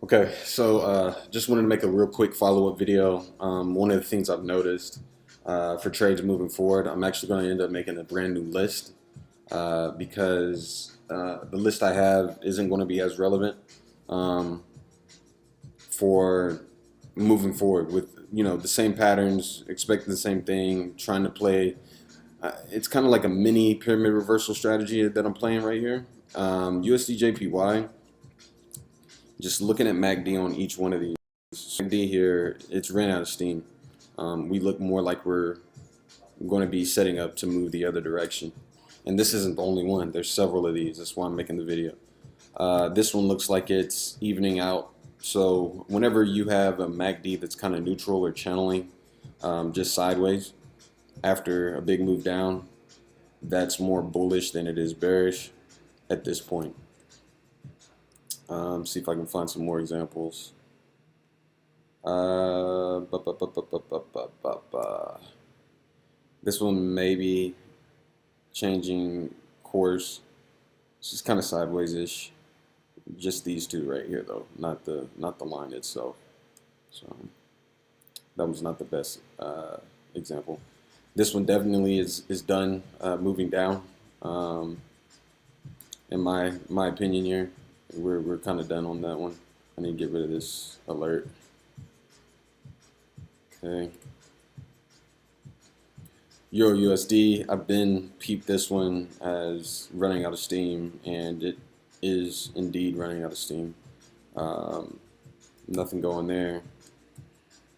Okay, so just wanted to make a real quick follow-up video. One of the things I've noticed for trades moving forward, I'm actually going to end up making a brand new list because the list I have isn't going to be as relevant um, for moving forward with the same patterns, expecting the same thing, trying to play. It's kind of like a mini pyramid reversal strategy that I'm playing right here. USD JPY. Just looking at MACD on each one of these. MACD here, it's ran out of steam. We look more like we're going to be setting up to move the other direction. And this isn't the only one. There's several of these. That's why I'm making the video. This one looks like it's evening out. So whenever you have a MACD that's kind of neutral or channeling just sideways after a big move down, that's more bullish than it is bearish at this point. See if I can find some more examples. This one may be changing course. It's just kind of sideways-ish. Just these two right here, though, not the line itself. So that was not the best example. This one definitely is done moving down. In my opinion here, we're kind of done on that one. I need to get rid of this alert. Okay. Euro USD, I've been peeped this one as running out of steam, and it is indeed running out of steam. Nothing going there.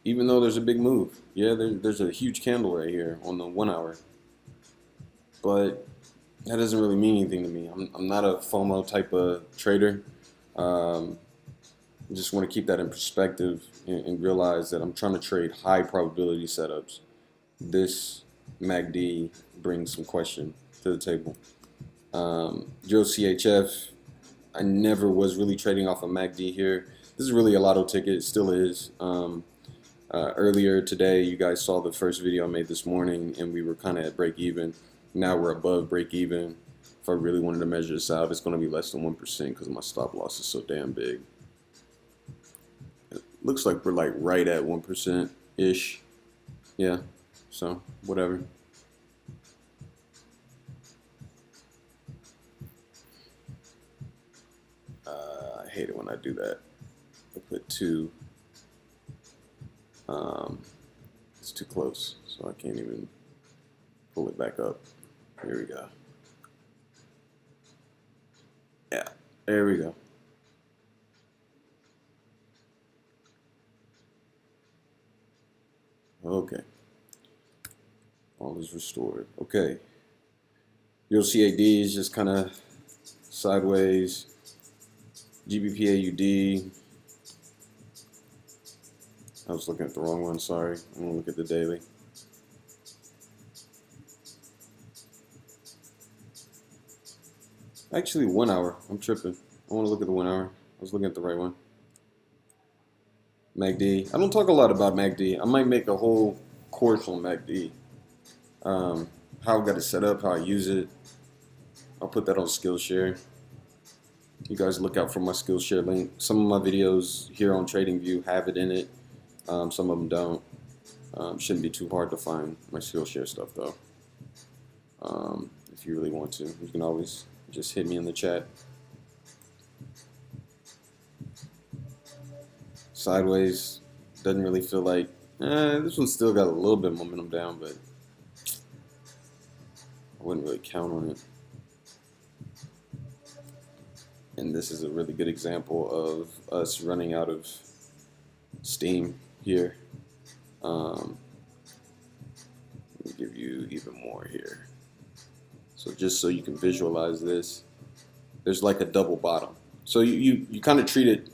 Even though there's a big move. Yeah, there's a huge candle right here on the 1 hour. But that doesn't really mean anything to me. I'm not a FOMO type of trader. I just want to keep that in perspective and realize that I'm trying to trade high probability setups. This MACD brings some question to the table. Euro CHF, I never was really trading off a MACD here. This is really a lotto ticket, it still is. Earlier today, you guys saw the first video I made this morning, and we were kind of at break even. Now we're above break even. If I really wanted to measure this out, it's going to be less than 1% because my stop loss is so damn big. It looks like we're like right at 1%-ish. Yeah, so whatever. I hate it when I do that. I put two. It's too close, so I can't even pull it back up. Here we go. Yeah, there we go. Okay. All is restored. Okay. You'll see AD is just kind of sideways. GBP AUD. I was looking at the wrong one, sorry. I'm going to look at the daily. Actually, 1 hour. I'm tripping. I want to look at the 1 hour. I was looking at the right one. MACD. I don't talk a lot about MACD. I might make a whole course on MACD. How I got it set up, how I use it. I'll put that on Skillshare. You guys look out for my Skillshare link. Some of my videos here on TradingView have it in it. Some of them don't. Shouldn't be too hard to find my Skillshare stuff though. If you really want to, you can always just hit me in the chat. Sideways, doesn't really feel like, this one's still got a little bit of momentum down, but I wouldn't really count on it. And this is a really good example of us running out of steam here. Let me give you even more here. So just so you can visualize this, there's like a double bottom. So you kind of treat it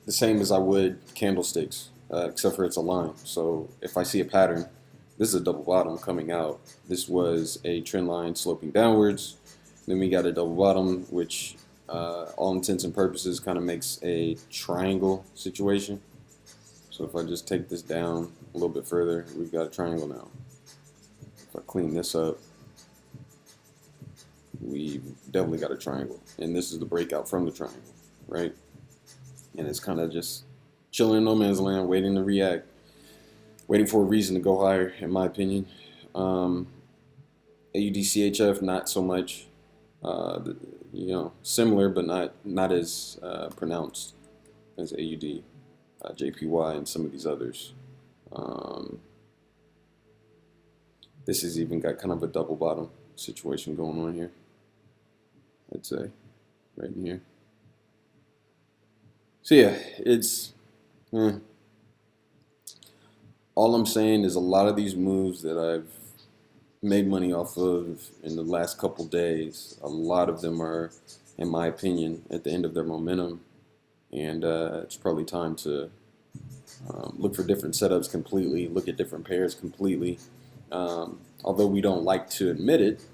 the same as I would candlesticks, except for it's a line. So if I see a pattern, this is a double bottom coming out. This was a trend line sloping downwards. Then we got a double bottom, which all intents and purposes kind of makes a triangle situation. So if I just take this down a little bit further, we've got a triangle now. If I clean this up, we've definitely got a triangle. And this is the breakout from the triangle, right? and it's kind of just chilling in no man's land, waiting to react, waiting for a reason to go higher, in my opinion. AUDCHF, not so much. Similar, but not as pronounced as AUD, JPY, and some of these others. This has even got kind of a double bottom situation going on here, I'd say, right in here. So yeah, it's all I'm saying is a lot of these moves that I've made money off of in the last couple days, a lot of them are, in my opinion, at the end of their momentum, and it's probably time to look for different setups completely, look at different pairs completely. Although we don't like to admit it,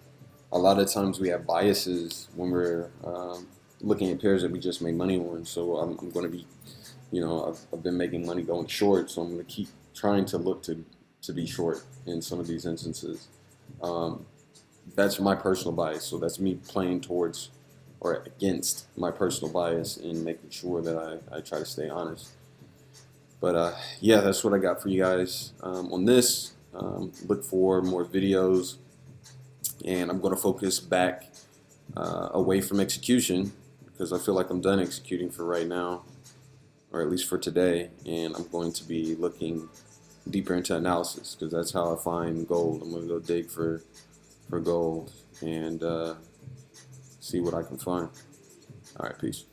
a lot of times we have biases when we're looking at pairs that we just made money on. So I'm going to be, I've been making money going short, so I'm going to keep trying to look to be short in some of these instances. That's my personal bias, so that's me playing towards or against my personal bias and making sure that I try to stay honest. But yeah, that's what I got for you guys on this. Look for more videos, and I'm going to focus back away from execution because I feel like I'm done executing for right now, or at least for today, and I'm going to be looking deeper into analysis because that's how I find gold. I'm going to go dig for gold and see what I can find. All right, peace.